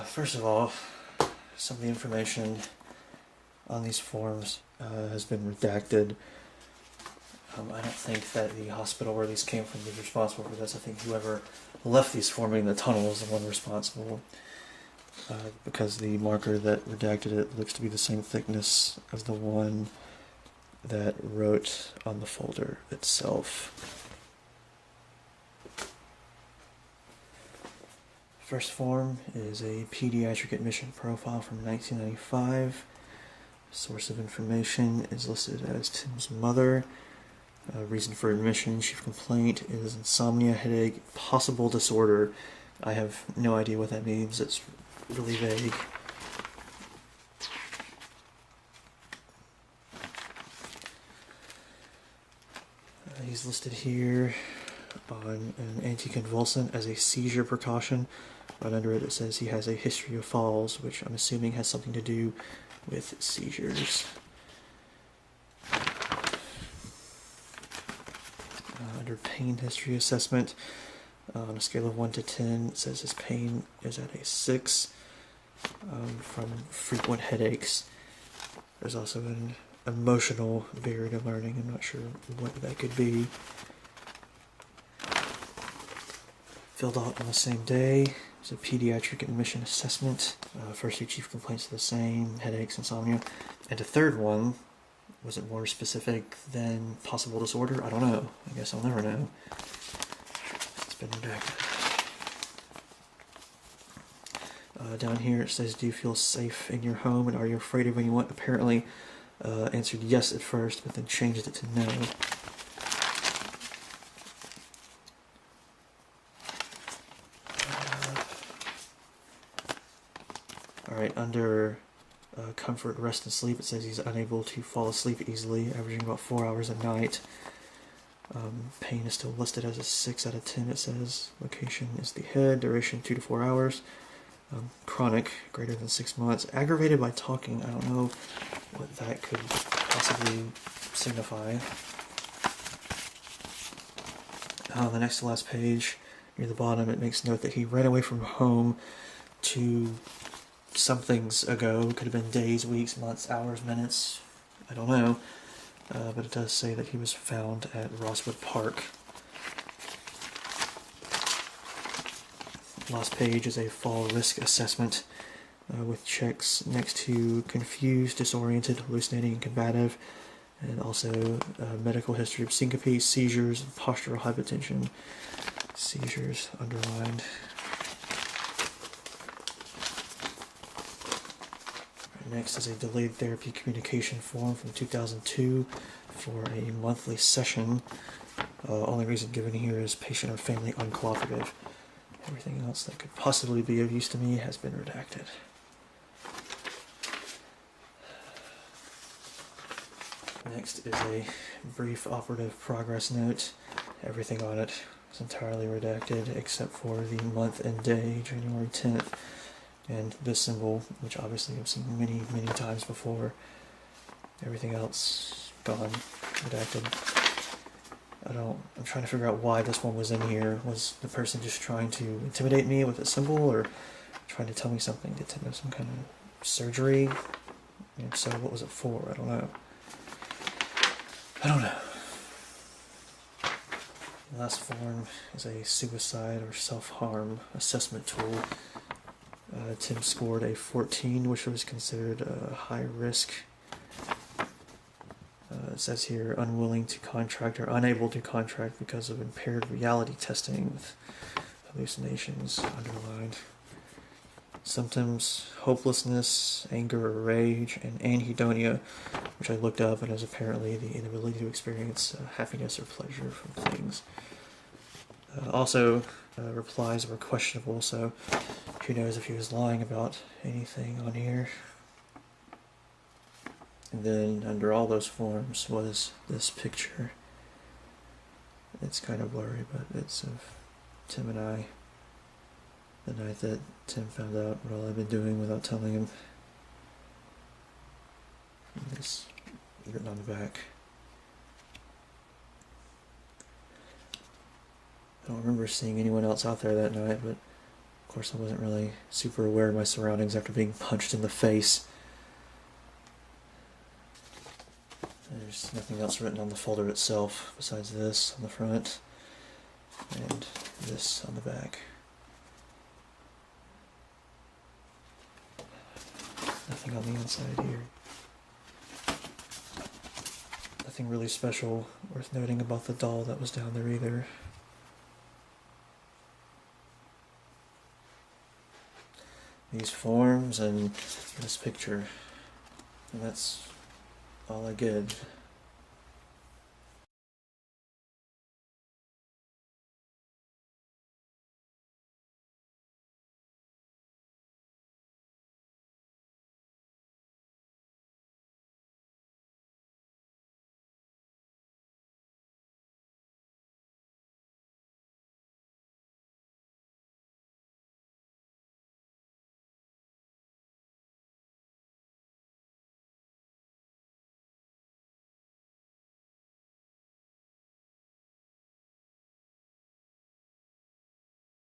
First of all, some of the information on these forms has been redacted. I don't think that the hospital where these came from is responsible for this. I think whoever left these forming in the tunnel is the one responsible. Because the marker that redacted it looks to be the same thickness as the one that wrote on the folder itself. First form is a pediatric admission profile from 1995. Source of information is listed as Tim's mother. Reason for admission, chief complaint is insomnia, headache, possible disorder. I have no idea what that means. It's really vague. He's listed here on an anticonvulsant as a seizure precaution. Right under it, it says he has a history of falls, which I'm assuming has something to do with seizures. Under pain history assessment, on a scale of 1 to 10, it says his pain is at a 6 from frequent headaches. There's also an emotional barrier to learning. I'm not sure what that could be. Filled out on the same day. It's a pediatric admission assessment. First two chief complaints are the same, headaches, insomnia. And a third one, was it more specific than possible disorder? I don't know. I guess I'll never know. It's been redacted. Down here it says, do you feel safe in your home and are you afraid of anyone? Apparently answered yes at first, but then changed it to no. Alright, under comfort, rest, and sleep, it says he's unable to fall asleep easily, averaging about 4 hours a night. Pain is still listed as a 6 out of 10, it says. Location is the head, duration 2 to 4 hours. Chronic, greater than 6 months. Aggravated by talking, I don't know what that could possibly signify. On the next to last page, near the bottom, it makes note that he ran away from home to somethings ago. Could have been days, weeks, months, hours, minutes. I don't know. But it does say that he was found at Rosswood Park. Last page is a fall risk assessment with checks next to confused, disoriented, hallucinating, and combative, and also medical history of syncope, seizures, and postural hypotension. Seizures underlined. Next is a delayed therapy communication form from 2002 for a monthly session. Only reason given here is patient or family uncooperative. Everything else that could possibly be of use to me has been redacted. Next is a brief operative progress note. Everything on it is entirely redacted except for the month and day, January 10th. And this symbol, which obviously I've seen many, many times before. Everything else gone, redacted. I'm trying to figure out why this one was in here. Was the person just trying to intimidate me with a symbol, or trying to tell me something? Did Tim have some kind of surgery? And so what was it for? I don't know. The last form is a suicide or self-harm assessment tool. Tim scored a 14, which was considered a high risk. It says here, unwilling to contract or unable to contract because of impaired reality testing with hallucinations underlined. Symptoms, hopelessness, anger or rage, and anhedonia, which I looked up and is apparently the inability to experience happiness or pleasure from things. Also, replies were questionable, so who knows if he was lying about anything on here. And then under all those forms was this picture. It's kind of blurry, but it's of Tim and I the night that Tim found out what all I've been doing without telling him. And it's written on the back. I don't remember seeing anyone else out there that night, but course, I wasn't really super aware of my surroundings after being punched in the face. There's nothing else written on the folder itself besides this on the front and this on the back. Nothing on the inside here. Nothing really special worth noting about the doll that was down there either. These forms and this picture. And that's all I get.